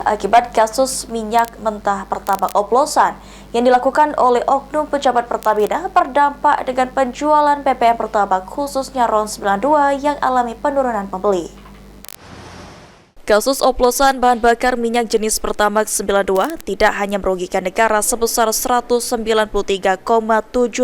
akibat kasus minyak mentah Pertamax oplosan yang dilakukan oleh oknum pejabat Pertamina berdampak dengan penjualan BBM Pertamax khususnya RON 92 yang alami penurunan pembeli. Kasus oplosan bahan bakar minyak jenis Pertamax 92 tidak hanya merugikan negara sebesar 193,7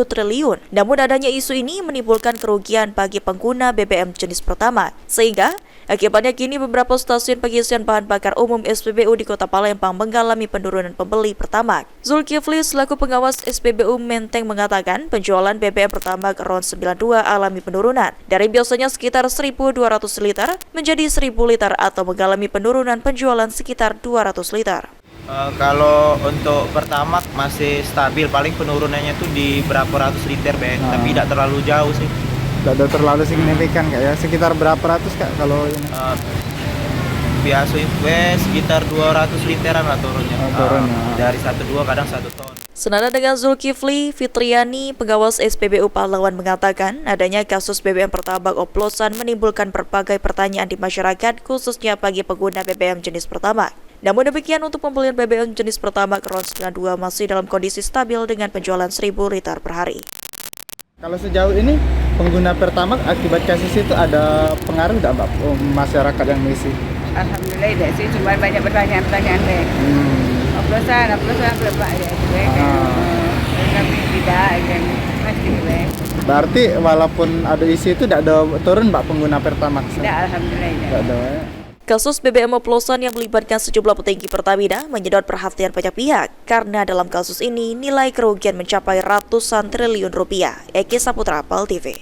triliun, namun adanya isu ini menimbulkan kerugian bagi pengguna BBM jenis Pertamax, sehingga akibatnya kini beberapa stasiun pengisian bahan bakar umum SPBU di Kota Palembang mengalami penurunan pembeli Pertamax. Zulkifli selaku pengawas SPBU Menteng mengatakan penjualan BBM Pertamax RON 92 alami penurunan dari biasanya sekitar 1.200 liter menjadi 1.000 liter atau mengalami penurunan penjualan sekitar 200 liter. Kalau untuk Pertamax masih stabil, paling penurunannya tuh di berapa ratus liter, tapi tidak terlalu jauh sih. Tidak terlalu signifikan Kak ya, sekitar berapa ratus Kak kalau ini? Biasa sekitar 200 literan lah turunnya. Dari 1,2 kadang 1 ton. Senada dengan Zulkifli, Fitriani, pengawas SPBU Pahlawan mengatakan adanya kasus BBM Pertamax oplosan menimbulkan berbagai pertanyaan di masyarakat khususnya bagi pengguna BBM jenis Pertamax. Namun demikian untuk pembelian BBM jenis Pertamax RON 92 masih dalam kondisi stabil dengan penjualan 1.000 liter per hari. Kalau sejauh ini pengguna Pertamax akibat kasus itu ada pengaruh nggak Mbak masyarakat yang mengisi? Alhamdulillah tidak sih, cuma banyak pertanyaan-pertanyaan deh. Oplosan belum Pak ya, tapi tidak kan pasti deh. Berarti walaupun ada isu itu tidak ada turun Mbak pengguna Pertamax? Tidak, alhamdulillah tidak ada. Kasus BBM oplosan yang melibatkan sejumlah petinggi Pertamina menyedot perhatian banyak pihak karena dalam kasus ini nilai kerugian mencapai ratusan triliun rupiah. Eki Saputra, PAL TV.